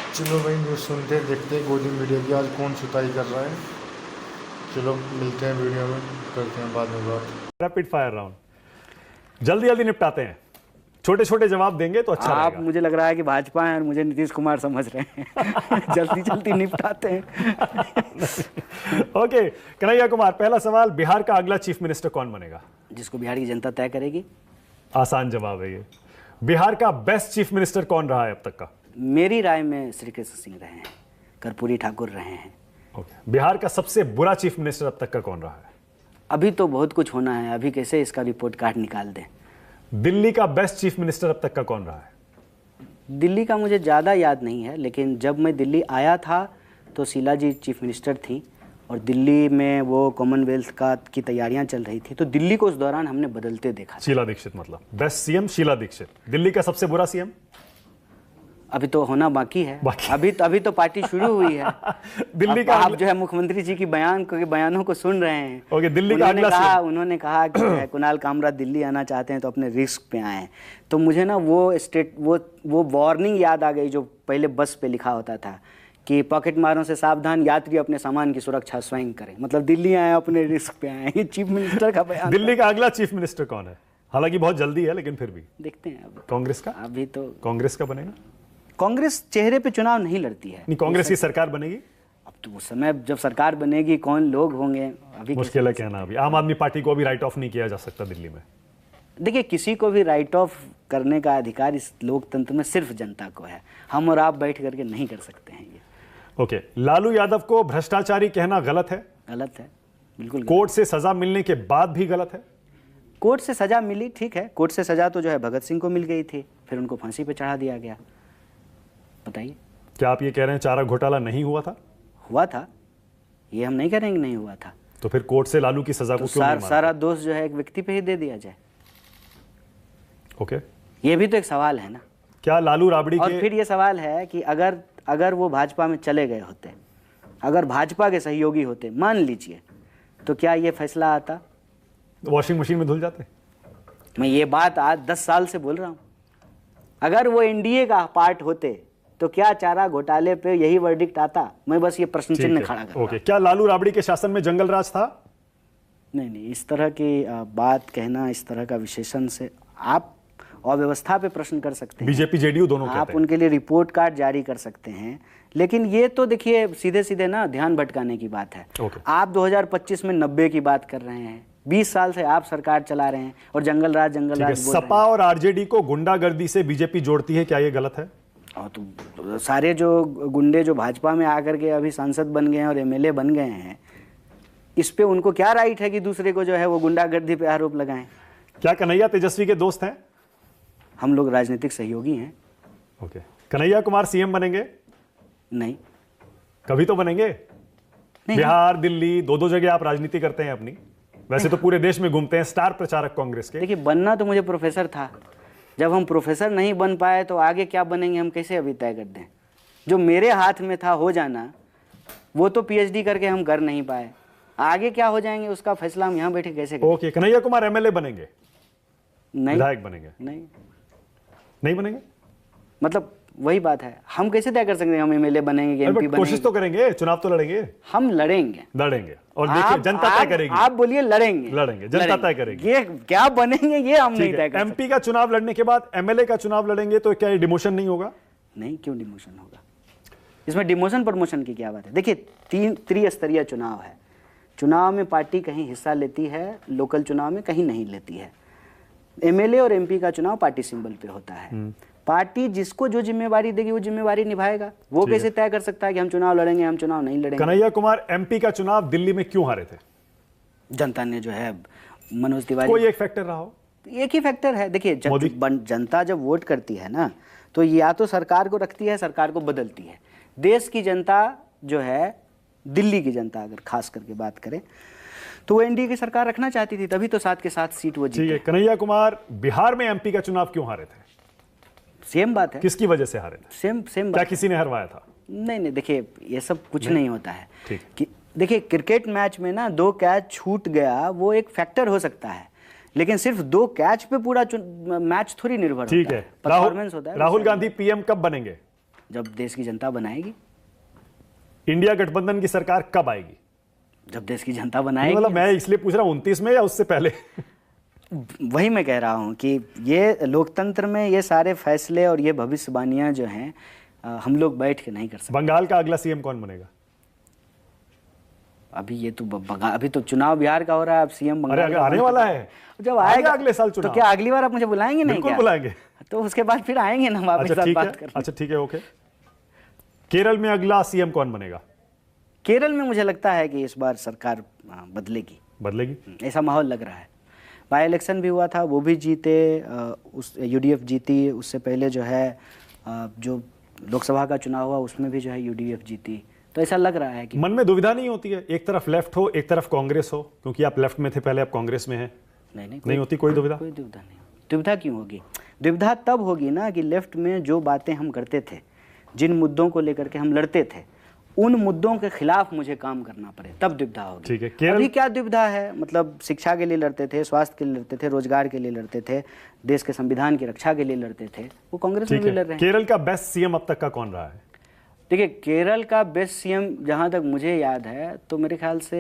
चलो भाई न्यूज़ सुनते हैं, देखते हैं गोदी मीडिया की आज कौन सुताई कर रहा है। चलो मिलते हैं वीडियो में, करते हैं बाद में बात। रैपिड फायर राउंड जल्दी जल्दी निपटाते हैं, छोटे छोटे जवाब देंगे तो अच्छा आप रहेगा। मुझे लग रहा है कि भाजपा है और मुझे नीतीश कुमार समझ रहे हैं। जल्दी जल्दी निपटाते हैं। ओके कन्हैया कुमार, पहला सवाल, बिहार का अगला चीफ मिनिस्टर कौन बनेगा? जिसको बिहार की जनता तय करेगी। आसान जवाब है ये। बिहार का बेस्ट चीफ मिनिस्टर कौन रहा है अब तक का? मेरी राय में श्री कृष्ण सिंह रहे हैं, कर्पूरी ठाकुर रहे हैं। ओके, बिहार का सबसे बुरा चीफ मिनिस्टर अब तक का कौन रहा है? अभी तो बहुत कुछ होना है, अभी कैसे इसका रिपोर्ट कार्ड निकाल दें। दिल्ली का बेस्ट चीफ मिनिस्टर अब तक का कौन रहा है? दिल्ली का मुझे ज़्यादा याद नहीं है, लेकिन जब मैं दिल्ली आया था तो शीला जी चीफ मिनिस्टर थी और दिल्ली में वो कॉमनवेल्थ का की तैयारियां चल रही थी, तो दिल्ली को उस दौरान हमने बदलते देखा था। शीला दीक्षित, मतलब बेस्ट सीएम शीला दीक्षित। दिल्ली का सबसे बुरा सीएम? अभी तो होना बाकी है। बाकी। अभी तो पार्टी शुरू हुई है। दिल्ली का आप जो है मुख्यमंत्री जी की बयानों को सुन रहे हैं। ओके, दिल्ली का अगला सीएम? उन्होंने कहा कि जो है कुणाल कामरा दिल्ली आना चाहते हैं तो अपने रिस्क पे आए। तो मुझे ना वो वार्निंग याद आ गई जो पहले बस पे लिखा होता था कि पॉकेट मारों से सावधान, यात्री अपने सामान की सुरक्षा स्वयं करें। मतलब दिल्ली आए अपने रिस्क पे आए। ये चीफ मिनिस्टर का बयान। दिल्ली का अगला चीफ मिनिस्टर कौन है? हालांकि बहुत जल्दी है, लेकिन फिर भी देखते हैं। अब कांग्रेस का? अभी तो कांग्रेस का बनेगा? कांग्रेस चेहरे पे चुनाव नहीं लड़ती है। नहीं, कांग्रेस की सरकार बनेगी? अब तो उस समय जब सरकार बनेगी कौन लोग होंगे अभी मुश्किल है कहना। अभी आम आदमी पार्टी को अभी राइट ऑफ नहीं किया जा सकता दिल्ली में। देखिए, किसी को भी राइट ऑफ करने का अधिकार इस लोकतंत्र में सिर्फ जनता को है। हम और आप बैठ करके नहीं कर सकते हैं ये। ओके, लालू यादव को भ्रष्टाचारी कहना गलत है? गलत है, बिल्कुल गलत। कोर्ट से सजा मिलने के बाद भी गलत है? कोर्ट से सजा मिली, ठीक है। कोर्ट से सजा तो जो है भगत सिंह को मिल गई थी, फिर उनको फांसी पे चढ़ा दिया गया। बताइए, क्या आप ये कह रहे हैं चारा घोटाला नहीं हुआ था? हुआ था, ये हम नहीं कह रहे हैं कि नहीं हुआ था। तो फिर कोर्ट से लालू की सजा तो को क्यों नहीं माना? सारा दोष जो है एक व्यक्ति पे ही दे दिया जाए। ओके, ये भी तो एक सवाल है ना। क्या लालू राबड़ी और के फिर ये सवाल है कि अगर वो भाजपा में चले गए होते, अगर भाजपा के सहयोगी होते, मान लीजिए, तो क्या ये फैसला आता? वॉशिंग मशीन में धुल जाते? मैं ये बात आज 10 साल से बोल रहा हूँ। अगर वो एनडीए का पार्ट होते तो क्या चारा घोटाले पे यही वर्डिक्ट आता? मैं बस ये प्रश्न चिन्ह खड़ा कर रहा हूं। ओके, क्या लालू राबड़ी के शासन में जंगल राज था? नहीं, इस तरह की बात कहना, इस तरह का विशेषण से आप अव्यवस्था पे प्रश्न कर सकते हैं। बीजेपी जेडीयू दोनों आप कहते हैं। उनके लिए रिपोर्ट कार्ड जारी कर सकते हैं, लेकिन ये तो देखिए सीधे सीधे ना ध्यान भटकाने की बात है। ओके। आप 2025 में 90 की बात कर रहे हैं, 20 साल से आप सरकार चला रहे हैं और जंगल राज ठीक है, बोल रहे सपा और आरजेडी को गुंडागर्दी से बीजेपी जोड़ती है, क्या ये गलत है? और तो सारे जो गुंडे जो भाजपा में आकर के अभी सांसद बन गए हैं और एमएलए बन गए हैं, इस पे उनको क्या राइट है कि दूसरे को जो है वो गुंडागर्दी पे आरोप लगाएं? क्या कन्हैया तेजस्वी के दोस्त हैं? हम लोग राजनीतिक सहयोगी हैं। ओके, कन्हैया कुमार सीएम बनेंगे? नहीं, कभी तो बनेंगे। नहीं। बिहार, दिल्ली, दो जगह आप राजनीति करते हैं अपनी। वैसे तो पूरे देश में घूमते हैं, स्टार प्रचारक कांग्रेस के। देखिए, बनना तो मुझे प्रोफेसर था। जब हम प्रोफेसर नहीं बन पाए तो आगे क्या बनेंगे हम कैसे अभी तय कर दें? जो मेरे हाथ में था हो जाना, वो तो पीएचडी करके हम कर नहीं पाए। आगे क्या हो जाएंगे उसका फैसला हम यहाँ बैठे कैसे करें? ओके, कन्हैया कुमार एमएलए बनेंगे? नहीं, विधायक बनेंगे? नहीं बनेंगे? मतलब वही बात है, हम कैसे तय कर सकते हैं हम एमएलए बनेंगे कि एमपी बनेंगे? कोशिश तो करेंगे, चुनाव तो लड़ेंगे। हम लड़ेंगे और देखिए जनता तय करेगी। आप बोलिए लड़ेंगे, जनता तय करेगी। ये क्या बनेंगे ये हम नहीं तय कर सकते। एमपी का चुनाव लड़ने के बाद एमएलए का चुनाव लड़ेंगे तो क्या ये डिमोशन नहीं होगा? नहीं, क्यों डिमोशन होगा? इसमें डिमोशन प्रमोशन की क्या बात है? देखिए, 3 त्रिस्तरीय चुनाव है। चुनाव में पार्टी कहीं हिस्सा लेती है, लोकल चुनाव में कहीं नहीं लेती है। एमएलए और एमपी का चुनाव पार्टी सिंबल पे होता है। पार्टी जिसको जो जिम्मेवारी देगी वो जिम्मेवारी निभाएगा। वो कैसे तय कर सकता है कि हम चुनाव लड़ेंगे, हम चुनाव नहीं लड़ेंगे? कन्हैया कुमार एमपी का चुनाव दिल्ली में क्यों हारे थे? जनता ने जो है मनोज तिवारी, कोई एक फैक्टर रहा हो? एक ही फैक्टर है। देखिए, जनता जब वोट करती है ना, तो या तो सरकार को रखती है, सरकार को बदलती है। देश की जनता जो है, दिल्ली की जनता अगर खास करके बात करें, तो वो एनडीए की सरकार रखना चाहती थी, तभी तो 7 के 7 सीट वो जीते। कन्हैया कुमार बिहार में एमपी का चुनाव क्यों हारे थे? सेम बात है। किसकी वजह से हारे थे? सेम क्या बात। किसी ने हरवाया था? नहीं, देखिए ये सब कुछ नहीं होता है। ठीक। कि देखिए, क्रिकेट मैच में ना 2 कैच छूट गया वो एक फैक्टर हो सकता है, लेकिन सिर्फ 2 कैच पे पूरा मैच थोड़ी निर्भर होता है। ठीक है, परफॉर्मेंस होता है। राहुल गांधी पीएम कब बनेंगे? जब देश की जनता बनाएगी। इंडिया गठबंधन की सरकार कब आएगी? जब देश की जनता बनाएगी। मतलब मैं इसलिए पूछ रहा हूं 29 में या उससे पहले? वही मैं कह रहा हूँ कि ये लोकतंत्र में ये सारे फैसले और ये भविष्यवाणियां जो हैं हम लोग बैठ के नहीं कर सकते। बंगाल का अगला सीएम कौन बनेगा? अभी ये तो अभी तो चुनाव बिहार का हो रहा है, अब सीएम अरे अगर आने वाला है, जब आएगा अगले साल तो चुनाव, क्या अगली बार आप मुझे बुलाएंगे? नहीं बिल्कुल क्या बुलाएंगे। तो उसके बाद फिर आएंगे ना हम आपके साथ बात करने। अच्छा ठीक है, ओके। केरल में अगला सीएम कौन बनेगा? केरल में मुझे लगता है कि इस बार सरकार बदलेगी, ऐसा माहौल लग रहा है। बाई इलेक्शन भी हुआ था, वो भी जीते, उस यूडीएफ जीती। उससे पहले जो है जो लोकसभा का चुनाव हुआ उसमें भी जो है यूडीएफ जीती। तो ऐसा लग रहा है कि मन में दुविधा नहीं होती है, एक तरफ लेफ्ट हो एक तरफ कांग्रेस हो, क्योंकि आप लेफ्ट में थे पहले, आप कांग्रेस में हैं। नहीं होती कोई दुविधा? कोई दुविधा नहीं। दुविधा क्यों होगी? दुविधा तब होगी ना कि लेफ्ट में जो बातें हम करते थे, जिन मुद्दों को लेकर के हम लड़ते थे, उन मुद्दों के खिलाफ मुझे काम करना पड़े, तब दुविधा होगी। ठीक है। केरल अभी क्या दुविधा है? मतलब शिक्षा के लिए लड़ते थे, स्वास्थ्य के लिए लड़ते थे, रोजगार के लिए लड़ते थे, देश के संविधान की रक्षा के लिए लड़ते थे, वो कांग्रेस में भी लड़ रहे हैं। केरल का बेस्ट सीएम अब तक का कौन रहा है? देखिए, केरल का बेस्ट सीएम जहाँ तक मुझे याद है तो मेरे ख्याल से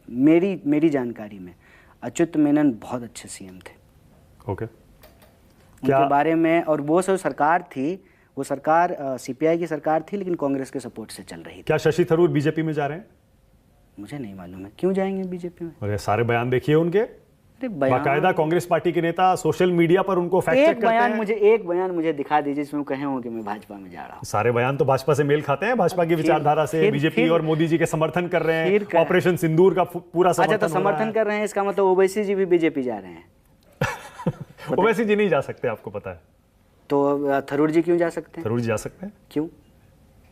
मेरी जानकारी में अच्युत मेनन बहुत अच्छे सीएम थे। ओके। उनके बारे में, और वो सब सरकार थी, वो सरकार सीपीआई की सरकार थी लेकिन कांग्रेस के सपोर्ट से चल रही थी। क्या शशि थरूर बीजेपी में जा रहे हैं? मुझे नहीं मालूम है, क्यों जाएंगे बीजेपी में? अरे सारे बयान देखिए उनके, अरे बयान, बाकायदा कांग्रेस पार्टी के नेता सोशल मीडिया पर उनको फैक्ट चेक करते हैं। एक बयान मुझे दिखा दीजिए जिसमें कहे हो कि मैं भाजपा में जा रहा हूँ। सारे बयान तो भाजपा से मेल खाते हैं, भाजपा की विचारधारा से। बीजेपी और मोदी जी के समर्थन कर रहे हैं, ऑपरेशन सिंदूर का पूरा समर्थन। अच्छा, तो समर्थन कर रहे हैं, इसका मतलब ओवैसी जी भी बीजेपी जा रहे हैं? ओवैसी जी नहीं जा सकते, आपको पता है। तो थरूर जी क्यों जा सकते हैं? थरूर जी जा सकते हैं। क्यों?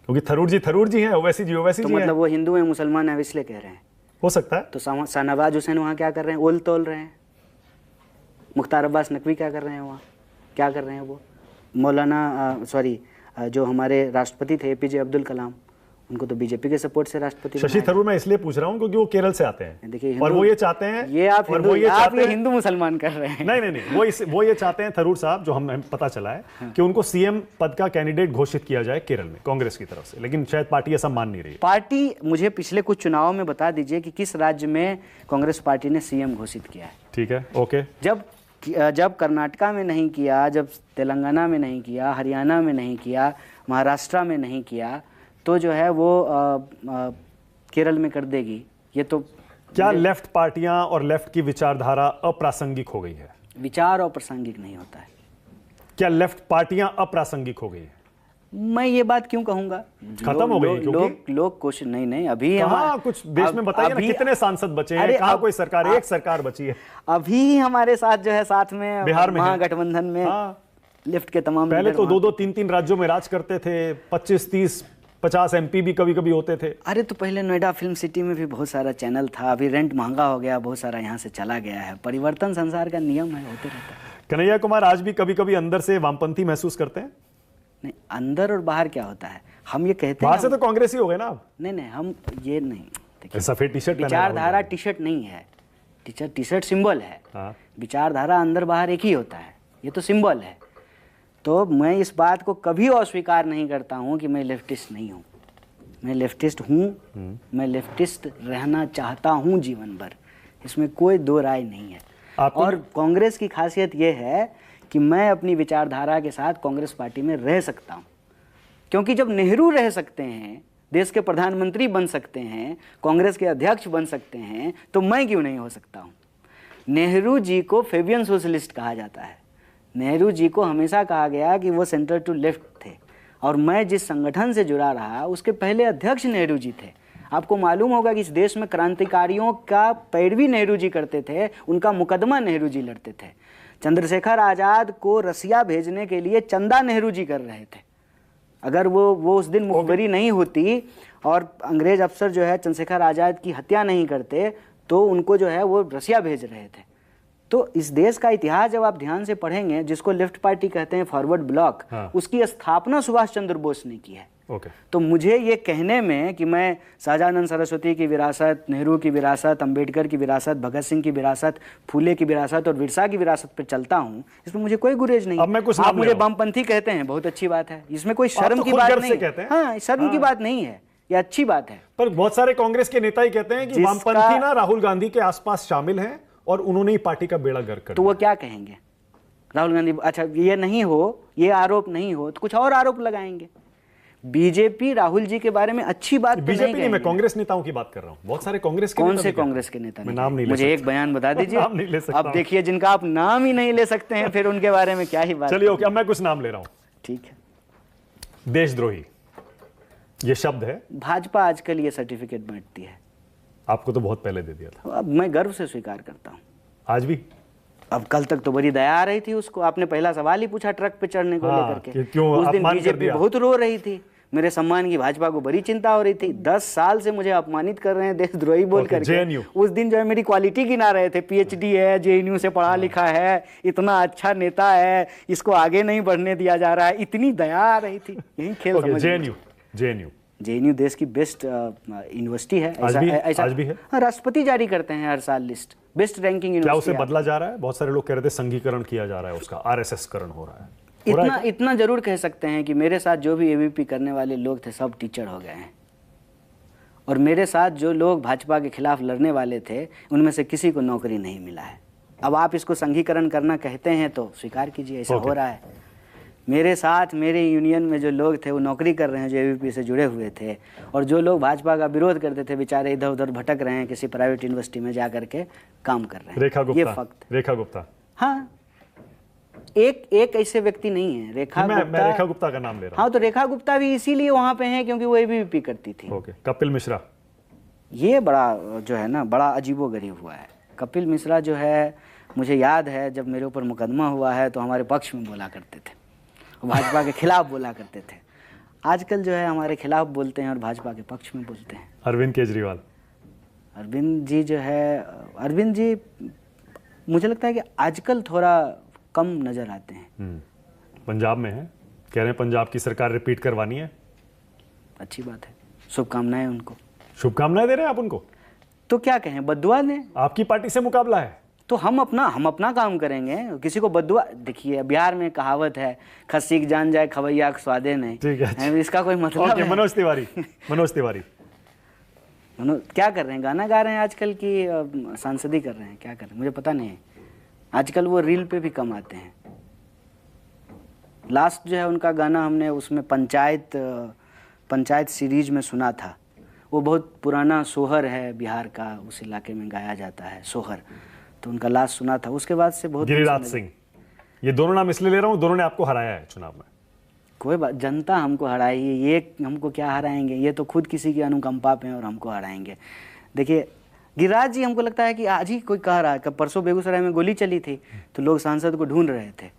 क्योंकि थरूर जी हैं, ओवैसी जी तो मतलब वो हिंदू है, मुसलमान है, इसलिए कह रहे हैं? हो सकता है। तो शाहनवाज हुसैन वहाँ क्या कर रहे हैं? ओल तोल रहे हैं। मुख्तार अब्बास नकवी क्या कर रहे हैं वहाँ? क्या कर रहे हैं वो? मौलाना जो हमारे राष्ट्रपति थे एपीजे अब्दुल कलाम, उनको तो बीजेपी के सपोर्ट से राष्ट्रपति। शशि थरूर मैं इसलिए पूछ रहा हूँ क्योंकि वो केरल से आते हैं। देखिए, और वो ये चाहते हैं, ये आप हिंदू मुसलमान कर रहे हैं। नहीं, वो ये चाहते हैं थरूर साहब, जो हमें पता चला है कि उनको सीएम पद का कैंडिडेट घोषित किया जाए केरल में कांग्रेस की तरफ से, लेकिन शायद पार्टी ऐसा मान नहीं रही। पार्टी, मुझे पिछले कुछ चुनावों में बता दीजिए कि किस राज्य में कांग्रेस पार्टी ने सीएम घोषित किया है। ठीक है, ओके। जब कर्नाटका में नहीं किया, जब तेलंगाना में नहीं किया, हरियाणा में नहीं किया, महाराष्ट्र में नहीं किया, तो जो है वो केरल में कर देगी। ये तो क्या लेफ्ट पार्टियां और लेफ्ट की विचारधारा अप्रासंगिक हो गई है? विचार अप्रासंगिक नहीं होता है। क्या लेफ्ट पार्टियां अप्रासंगिक हो गई है? मैं ये बात क्यों कहूंगा? खत्म हो गई क्योंकि लोग क्वेश्चन नहीं अभी कुछ देश में बताइए ना, कितने सांसद बचे हैं? कहाँ कोई सरकार? एक सरकार बची है अभी हमारे साथ जो है, साथ में बिहार में महागठबंधन में लेफ्ट के तमाम। पहले तो 2-2, 3-3 राज्यों में राज करते थे, 25, 30, 50 एमपी भी कभी कभी होते थे। अरे तो पहले नोएडा फिल्म सिटी में भी बहुत सारा चैनल था, अभी रेंट महंगा हो गया, बहुत सारा यहाँ से चला गया है। परिवर्तन संसार का नियम है, होते रहता है। कन्हैया कुमार आज भी कभी कभी अंदर से वामपंथी महसूस करते हैं? नहीं, अंदर और बाहर क्या होता है? हम ये कहते हैं बाहर से तो कांग्रेस ही हो गए ना आप। नहीं, हम ये नहीं। सफेद टी-शर्ट, विचारधारा टी शर्ट नहीं है, टी शर्ट सिंबल है। विचारधारा अंदर बाहर एक ही होता है, ये तो सिंबल है। तो मैं इस बात को कभी अस्वीकार नहीं करता हूँ कि मैं लेफ्टिस्ट नहीं हूँ। मैं लेफ्टिस्ट हूँ, मैं लेफ्टिस्ट रहना चाहता हूँ जीवन भर, इसमें कोई दो राय नहीं है। और कांग्रेस की खासियत यह है कि मैं अपनी विचारधारा के साथ कांग्रेस पार्टी में रह सकता हूँ, क्योंकि जब नेहरू रह सकते हैं, देश के प्रधानमंत्री बन सकते हैं, कांग्रेस के अध्यक्ष बन सकते हैं, तो मैं क्यों नहीं हो सकता हूँ? नेहरू जी को फेबियन सोशलिस्ट कहा जाता है। नेहरू जी को हमेशा कहा गया कि वो सेंटर टू लेफ्ट थे, और मैं जिस संगठन से जुड़ा रहा उसके पहले अध्यक्ष नेहरू जी थे। आपको मालूम होगा कि इस देश में क्रांतिकारियों का पैरवी नेहरू जी करते थे, उनका मुकदमा नेहरू जी लड़ते थे। चंद्रशेखर आज़ाद को रसिया भेजने के लिए चंदा नेहरू जी कर रहे थे। अगर वो उस दिन मुखबरी नहीं होती और अंग्रेज अफसर जो है चंद्रशेखर आज़ाद की हत्या नहीं करते, तो उनको जो है वो रसिया भेज रहे थे। तो इस देश का इतिहास जब आप ध्यान से पढ़ेंगे, जिसको लेफ्ट पार्टी कहते हैं, फॉरवर्ड ब्लॉक, उसकी स्थापना सुभाष चंद्र बोस ने की है। ओके। तो मुझे ये कहने में कि मैं शाहजानंद सरस्वती की विरासत, नेहरू की विरासत, अंबेडकर की विरासत, भगत सिंह की विरासत, फूले की विरासत और विरसा की विरासत पर चलता हूँ, इसमें मुझे कोई गुरेज नहीं। अब मैं कुछ आप नाम ले मुझे रहा हूं। वामपंथी कहते हैं, बहुत अच्छी बात है, इसमें कोई आप शर्म तो की खुद बात गर्व से नहीं। कहते हैं। हाँ, शर्म की बात नहीं है, ये अच्छी बात है। पर बहुत सारे कांग्रेस के नेता ही कहते हैं कि जिसका- वामपंथी ना राहुल गांधी के आसपास शामिल हैं और उन्होंने ही पार्टी का बेड़ा गर्क कर तो दिया। वो क्या कहेंगे? राहुल गांधी, अच्छा ये नहीं हो, ये आरोप नहीं हो तो कुछ और आरोप लगाएंगे। बीजेपी राहुल जी के बारे में अच्छी बात तो नहीं बीजेपी नहीं, मैं कहेंगे। कांग्रेस नेताओं की बात कर रहा हूं। बहुत सारे कांग्रेस के कौन नेता से भी कहते हैं। कांग्रेस के नेता मैं नहीं नाम कहेंगे? नहीं ले मुझे एक सकता। बयान बता दीजिए। नाम नहीं ले सकता अब हूं। देखिए, जिनका आप नाम ही नहीं ले सकते हैं फिर उनके बारे में क्या ही बात। चलिए ओके, अब मैं कुछ नाम ले रहा हूं। ठीक है। देशद्रोही ये शब्द है, भाजपा आजकल ये सर्टिफिकेट बांटती है, आपको तो बहुत पहले दे दिया था। अब मैं गर्व से स्वीकार करता हूँ। आज भी अब कल तक तो बड़ी दया आ रही थी उसको। आपने पहला सवाल ही पूछा ट्रक पे चढ़ने को हाँ, लेकर के। कि क्यों उस दिन अपमान कर बीजेपी दिया। बहुत रो रही थी, मेरे सम्मान की भाजपा को बड़ी चिंता हो रही थी। 10 साल से मुझे अपमानित कर रहे हैं देशद्रोही बोल ओके, करके। JNU। उस दिन जो है मेरी क्वालिटी गिना रहे थे, पीएचडी है, जेएनयू से पढ़ा लिखा है, इतना अच्छा नेता है, इसको आगे नहीं बढ़ने दिया जा रहा है, इतनी दया आ रही थी। यही खेल समझ जेएनयू जेएनयू देश की बेस्ट यूनिवर्सिटी है। आज भी है? आज भी है? हाँ, राष्ट्रपति जारी करते हैं हर साल लिस्ट, बेस्ट रैंकिंग क्या उसे यूनिवर्सिटी। बदला जा रहा है? बहुत सारे लोग कह रहे थे संघीकरण किया जा रहा है, उसका आरएसएस करण हो रहा है। हो रहा है क्या? इतना जरूर कह सकते हैं कि मेरे साथ जो भी एबीपी करने वाले लोग थे सब टीचर हो गए हैं, और मेरे साथ जो लोग भाजपा के खिलाफ लड़ने वाले थे उनमें से किसी को नौकरी नहीं मिला है। अब आप इसको संघीकरण करना कहते हैं तो स्वीकार कीजिए, ऐसा ओके। हो रहा है। मेरे साथ मेरे यूनियन में जो लोग थे वो नौकरी कर रहे हैं, जो एबीपी से जुड़े हुए थे, और जो लोग भाजपा का विरोध करते थे बेचारे इधर उधर भटक रहे हैं, किसी प्राइवेट यूनिवर्सिटी में जा करके काम कर रहे हैं। रेखा ये गुप्ता, फैक्ट। रेखा गुप्ता, हाँ, एक ऐसे व्यक्ति नहीं है। रेखा मैं गुप्ता, रेखा गुप्ता का नाम ले रहा हाँ, तो रेखा गुप्ता भी इसीलिए वहां पे हैं क्योंकि वो एबीवीपी करती थी। हूँ। ओके, कपिल मिश्रा, ये बड़ा जो है ना, बड़ा अजीबोगरीब हुआ है। कपिल मिश्रा जो है, मुझे याद है जब मेरे ऊपर मुकदमा हुआ है तो हमारे पक्ष में बोला करते थे, भाजपा के खिलाफ बोला करते थे। आजकल जो है हमारे खिलाफ बोलते हैं और भाजपा के पक्ष में बोलते हैं। अरविंद केजरीवाल, अरविंद जी जो है, अरविंद जी मुझे लगता है कि आजकल थोड़ा कम नजर आते हैं। पंजाब में है, कह रहे हैं पंजाब की सरकार रिपीट करवानी है। अच्छी बात है, शुभकामनाएं उनको। शुभकामनाएं दे रहे हैं आप उनको? तो क्या कहें, बद्दुआ दें? आपकी पार्टी से मुकाबला है तो हम अपना काम करेंगे, किसी को बद्दुआ। देखिए बिहार में कहावत है, खस्सी की जान जाए खवैया के स्वादे नहीं। ठीक है। इसका कोई मतलब ओके, है? मनोज तिवारी, मनोज तिवारी, क्या कर रहे हैं? गाना गा रहे हैं आजकल की सांसदी कर रहे हैं? क्या कर रहे हैं मुझे पता नहीं है। आजकल वो रील पे भी कम आते हैं। लास्ट जो है उनका गाना हमने उसमें पंचायत सीरीज में सुना था। वो बहुत पुराना सोहर है बिहार का, उस इलाके में गाया जाता है सोहर, तो उनका लास्ट सुना था। उसके बाद से बहुत गिरिराज सिंह, ये दोनों नाम इसलिए ले रहा हूँ, दोनों ने आपको हराया है चुनाव में। कोई बात, जनता हमको हराई है, ये हमको क्या हराएंगे? ये तो खुद किसी की अनुकंपा पे हैं और हमको हराएंगे। देखिए गिरिराज जी, हमको लगता है कि आज ही कोई कह रहा है कि परसों बेगूसराय में गोली चली थी तो लोग सांसद को ढूंढ रहे थे,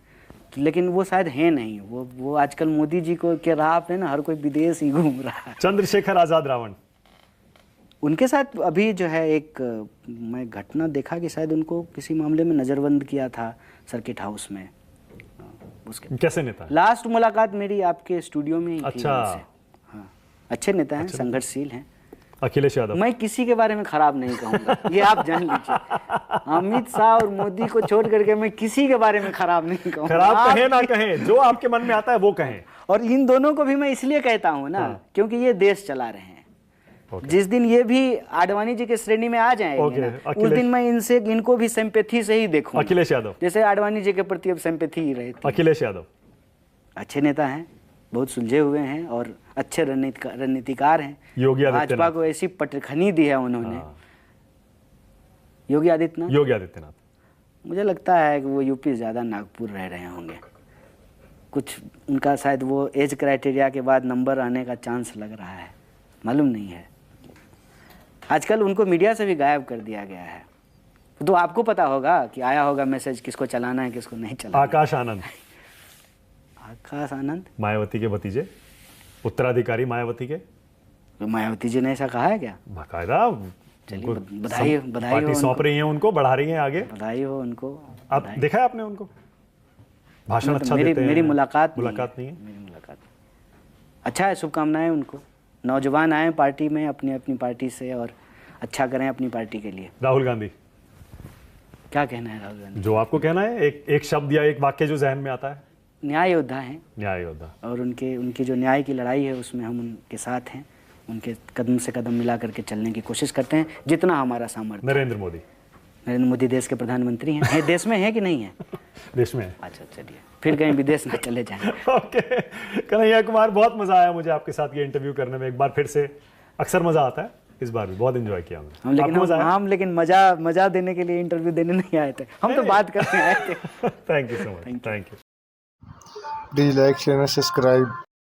लेकिन वो शायद है नहीं। वो आजकल मोदी जी को के राह पे ना हर कोई विदेश ही घूम रहा है। चंद्रशेखर आजाद रावण, उनके साथ अभी जो है एक मैं घटना देखा कि शायद उनको किसी मामले में नज़रबंद किया था सर्किट हाउस में। उसके कैसे नेता है? लास्ट मुलाकात मेरी आपके स्टूडियो में ही थी अच्छा। उनसे। हाँ, अच्छे नेता हैं, संघर्षशील हैं। अखिलेश यादव, मैं किसी के बारे में खराब नहीं कहूंगा, ये आप जान लीजिए। अमित शाह और मोदी को छोड़ करके मैं किसी के बारे में खराब नहीं कहूंगा। खराब आप- कहें ना कहें, जो आपके मन में आता है वो कहें। और इन दोनों को भी मैं इसलिए कहता हूं ना, क्योंकि ये देश चला रहे हैं। ओके। जिस दिन ये भी आडवाणी जी के श्रेणी में आ जाएंगे ओके, ना, उस अखिलेश- दिन मैं इनको भी सिंपैथी से ही देखूंगा। अखिलेश यादव, जैसे आडवाणी जी के प्रति अब सिंपैथी ही रही थी। अखिलेश यादव, अच्छे नेता हैं, बहुत सुलझे हुए हैं और अच्छे रणनीतिकार हैं। योगी भाजपा आदित्यनाथ, को ऐसी पटखनी दी है उन्होंने। योगी आदित्यनाथ, योगी आदित्यनाथ, मुझे लगता है कि वो यूपी ज़्यादा नागपुर रह रहे होंगे। कुछ उनका शायद वो एज क्राइटेरिया के बाद नंबर आने का चांस लग रहा है, मालूम नहीं है। आजकल उनको मीडिया से भी गायब कर दिया गया है। तो आपको पता होगा कि आया होगा मैसेज किसको चलाना है किसको नहीं चलाना। आकाश आनंद, आकाश आनंद, मायावती के भतीजे, उत्तराधिकारी मायावती के। मायावती जी ने ऐसा कहा है क्या? बाकायदा चलिए, उनको बधाई पार्टी हो सौंप उनको। रही है उनको, बढ़ा रही है आगे। बधाई हो उनको। आप देखा है आपने उनको? भाषण मतलब अच्छा मेरी देते हैं। मेरी मुलाकात नहीं है? मेरी मुलाकात। अच्छा है, शुभकामनाएं उनको। नौजवान आए पार्टी में अपनी अपनी पार्टी से और अच्छा करें अपनी पार्टी के लिए। राहुल गांधी, क्या कहना है राहुल गांधी? जो आपको कहना है, एक शब्द या एक वाक्य जो जहन में आता है। न्याय योद्धा हैं, न्याय योद्धा। और उनकी जो न्याय की लड़ाई है उसमें हम उनके साथ हैं। उनके कदम से कदम मिला करके चलने की कोशिश करते हैं जितना हमारा सामर्थ्य। नरेंद्र मोदी। नरेंद्र मोदी देश के प्रधानमंत्री हैं। देश में है कि नहीं है? देश में है। अच्छा चलिए, फिर कहीं विदेश ना चले जाएं। ओके कन्हैया कुमार, बहुत मजा आया मुझे आपके साथ ये इंटरव्यू करने में। एक बार फिर से, अक्सर मजा आता है, इस बार भी बहुत एंजॉय किया हमने। हम लेकिन मजा देने के लिए इंटरव्यू देने नहीं आए थे, हम तो बात करने आए थे। Thank you so much. Thank you. Please like share and subscribe.